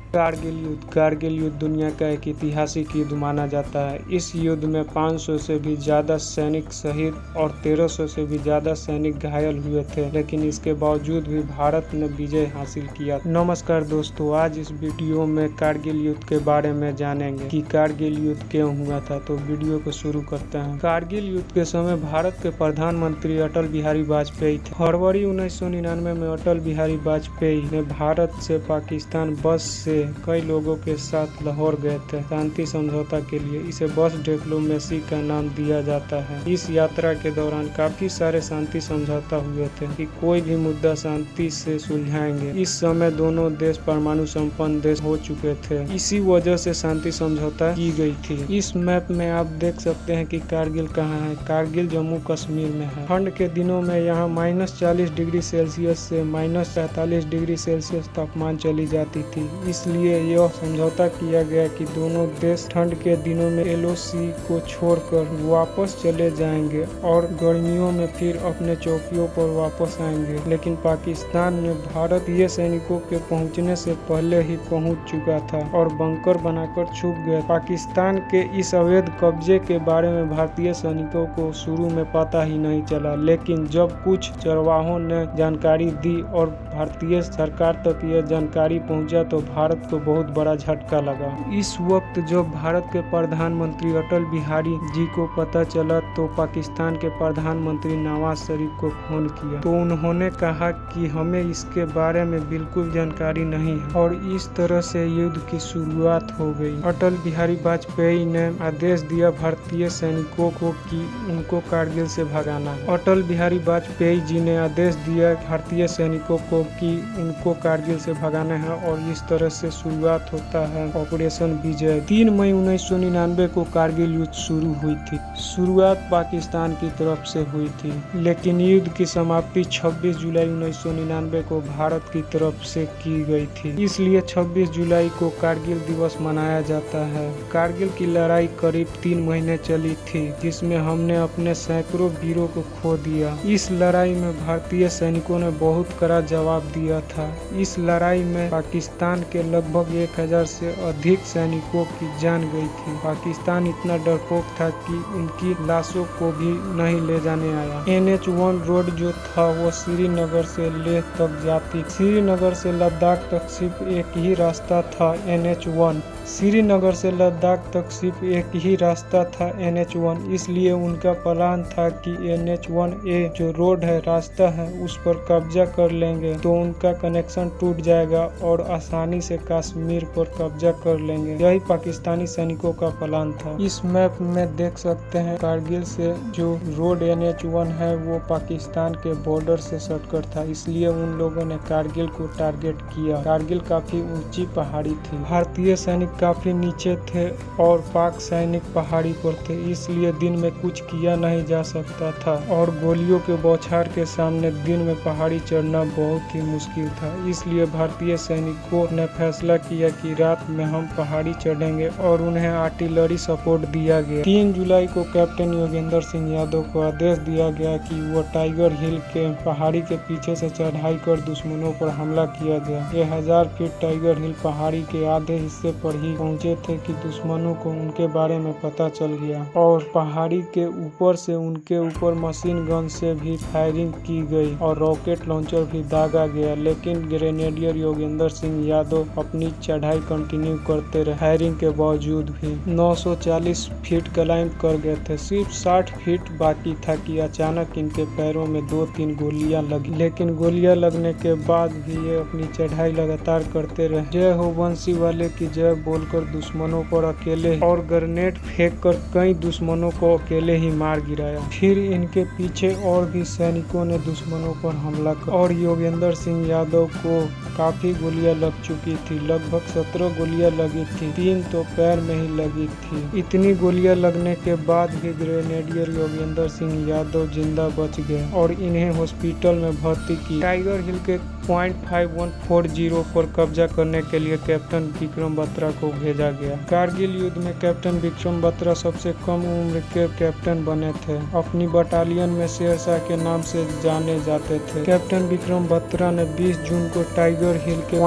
कारगिल युद्ध दुनिया का एक ऐतिहासिक युद्ध माना जाता है। इस युद्ध में 500 से भी ज़्यादा सैनिक शहीद और 1300 से भी ज़्यादा सैनिक घायल हुए थे, लेकिन इसके बावजूद भी भारत ने विजय हासिल किया। नमस्कार दोस्तों, आज इस वीडियो में कारगिल युद्ध के बारे में जानेंगे कि कारगिल युद्ध क्यों हुआ था। तो वीडियो को शुरू करते हैं। कारगिल युद्ध के समय भारत के प्रधानमंत्री अटल बिहारी वाजपेयी थे। फरवरी 1999 में अटल बिहारी वाजपेयी ने भारत से पाकिस्तान बस से कई लोगों के साथ लाहौर गए थे शांति समझौता के लिए। इसे बस डिप्लोमेसी का नाम दिया जाता है। इस यात्रा के दौरान काफी सारे शांति समझौता हुए थे कि कोई भी मुद्दा शांति से सुलझाएंगे। इस समय दोनों देश परमाणु संपन्न देश हो चुके थे, इसी वजह से शांति समझौता की गई थी। इस मैप में आप देख सकते हैं कि कारगिल कहाँ है। कारगिल जम्मू कश्मीर में है। ठंड के दिनों में यहाँ -40 डिग्री सेल्सियस से -43 डिग्री सेल्सियस तापमान चली जाती थी। इसलिए यह समझौता किया गया कि दोनों देश ठंड के दिनों में LOC को छोड़कर वापस चले जाएंगे और गर्मियों में फिर अपने चौकियों पर वापस आएंगे। लेकिन पाकिस्तान में भारतीय सैनिकों के पहुंचने से पहले ही पहुंच चुका था और बंकर बनाकर छुप गया। पाकिस्तान के इस अवैध कब्जे के बारे में भारतीय सैनिकों को शुरू में पता ही नहीं चला, लेकिन जब कुछ चरवाहों ने जानकारी दी और भारतीय सरकार तक यह जानकारी पहुंचा तो भारत को बहुत बड़ा झटका लगा। इस वक्त जब भारत के प्रधानमंत्री अटल बिहारी जी को पता चला तो पाकिस्तान के प्रधानमंत्री नवाज शरीफ को फोन किया, तो उन्होंने कहा कि हमें इसके बारे में बिल्कुल जानकारी नहीं है और इस तरह से युद्ध की शुरुआत हो गई। अटल बिहारी वाजपेयी ने आदेश दिया भारतीय सैनिकों को कि उनको कारगिल से भगाना है। अटल बिहारी वाजपेयी जी ने आदेश दिया भारतीय सैनिकों को कि उनको कारगिल से भगाना है और इस तरह से शुरुआत होता है ऑपरेशन विजय। 3 मई 1999 को कारगिल युद्ध शुरू हुई थी। शुरुआत पाकिस्तान की तरफ से हुई थी, लेकिन युद्ध की समाप्ति 26 जुलाई 1999 को भारत की तरफ से की गई थी। इसलिए 26 जुलाई को कारगिल दिवस मनाया जाता है। कारगिल की लड़ाई करीब 3 महीने चली थी, जिसमें हमने अपने सैकड़ों वीरों को खो दिया। इस लड़ाई में भारतीय सैनिकों ने बहुत कड़ा जवाब दिया था। इस लड़ाई में पाकिस्तान के लगभग 1000 से अधिक सैनिकों की जान गई थी। पाकिस्तान इतना डरपोक था कि उनकी लाशों को भी नहीं ले जाने आया। NH-1 रोड जो था वो श्रीनगर से लेह तक जाती। श्रीनगर से लद्दाख तक सिर्फ एक ही रास्ता था, NH-1। श्रीनगर से लद्दाख तक सिर्फ एक ही रास्ता था, NH-1। इसलिए उनका प्लान था कि NH-1A जो रोड है, रास्ता है, उस पर कब्जा कर लेंगे तो उनका कनेक्शन टूट जाएगा और आसानी से कश्मीर पर कब्जा कर लेंगे। यही पाकिस्तानी सैनिकों का प्लान था। इस मैप में देख सकते हैं कारगिल से जो रोड NH-1 है वो पाकिस्तान के बॉर्डर से सटकर था, इसलिए उन लोगों ने कारगिल को टारगेट किया। कारगिल काफी ऊंची पहाड़ी थी, भारतीय सैनिक काफी नीचे थे और पाक सैनिक पहाड़ी पर थे, इसलिए दिन में कुछ किया नहीं जा सकता था और गोलियों के बौछार के सामने दिन में पहाड़ी चढ़ना बहुत ही मुश्किल था। इसलिए भारतीय सैनिकों ने फैसला किया कि रात में हम पहाड़ी चढ़ेंगे और उन्हें आर्टिलरी सपोर्ट दिया गया। 3 जुलाई को कैप्टन योगेंद्र सिंह यादव को आदेश दिया गया कि वो टाइगर हिल के पहाड़ी के पीछे से चढ़ाई कर दुश्मनों पर हमला किया जाए। 1000 फीट टाइगर हिल पहाड़ी के आधे हिस्से पर ही पहुंचे थे कि दुश्मनों को उनके बारे में पता चल गया और पहाड़ी के ऊपर से उनके ऊपर मशीन गन से भी फायरिंग की गई और रॉकेट लॉन्चर भी दागा गया, लेकिन ग्रेनेडियर योगेंद्र सिंह यादव अपनी चढ़ाई कंटिन्यू करते रहे। फायरिंग के बावजूद भी 940 फीट क्लाइंब कर गए थे। सिर्फ 60 फीट बाकी था कि अचानक इनके पैरों में 2-3 गोलियां लगी, लेकिन गोलियां लगने के बाद भी ये अपनी चढ़ाई लगातार करते रहे। जय हो बंसी वाले की जय बोलकर दुश्मनों पर अकेले और ग्रेनेड फेंक कर कई दुश्मनों को अकेले ही मार गिराया। फिर इनके पीछे और भी सैनिकों ने दुश्मनों पर हमला कर और योगेंद्र सिंह यादव को काफी गोलियां लग चुकी थी। लगभग 17 गोलियां लगी थी, 3 तो पैर में ही लगी थी। इतनी गोलियां लगने के बाद भी ग्रेनेडियर योगेंद्र सिंह यादव जिंदा बच गए और इन्हें हॉस्पिटल में भर्ती किया। टाइगर हिल के .5140 पर कब्जा करने के लिए कैप्टन विक्रम बत्रा को भेजा गया। कारगिल युद्ध में कैप्टन विक्रम बत्रा सबसे कम उम्र के कैप्टन बने थे। अपनी बटालियन में शेरशाह के नाम से जाने जाते थे। कैप्टन विक्रम बत्रा ने 20 जून को टाइगर हिल के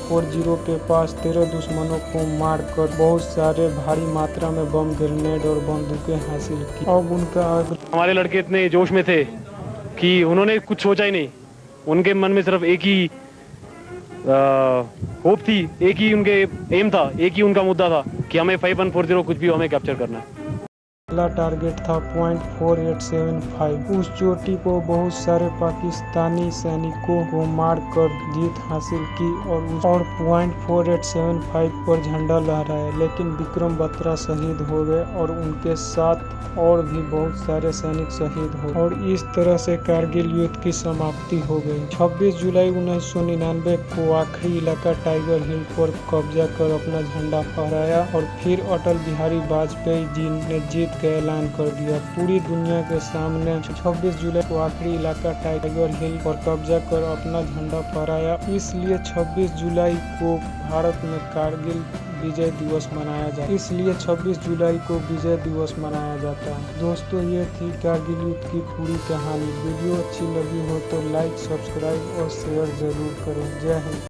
.40 के पास 13 दुश्मनों को मारकर बहुत सारे भारी मात्रा में बम, ग्रेनेड और बंदूकें हासिल की। अब उनका हमारे लड़के इतने जोश में थे कि उन्होंने कुछ सोचा ही नहीं। उनके मन में सिर्फ एक ही होप थी, एक ही उनके एम था, एक ही उनका मुद्दा था कि हमें 5140 कुछ भी हमें कैप्चर करना है। पहला टारगेट था .4875। उस चोटी को बहुत सारे पाकिस्तानी सैनिकों को मारकर जीत हासिल की और .4875 पर झंडा लहराया, लेकिन विक्रम बत्रा शहीद हो गए और उनके साथ और भी बहुत सारे सैनिक शहीद हो गए और इस तरह से कारगिल युद्ध की समाप्ति हो गई। 26 जुलाई 1999 को आखिरी इलाका टाइगर हिल पर कब्जा कर अपना झंडा फहराया और फिर अटल बिहारी वाजपेयी जी ने जीत का ऐलान कर दिया। पूरी दुनिया के सामने 26 जुलाई को आखिरी इलाका टाइगर हिल पर कब्जा कर अपना झंडा फहराया। इसलिए 26 जुलाई को भारत में कारगिल विजय दिवस मनाया जाता है। इसलिए 26 जुलाई को विजय दिवस मनाया जाता है। दोस्तों, ये थी कारगिल युद्ध की पूरी कहानी। वीडियो अच्छी लगी हो तो लाइक, सब्सक्राइब और शेयर जरूर करें। जय हिंद।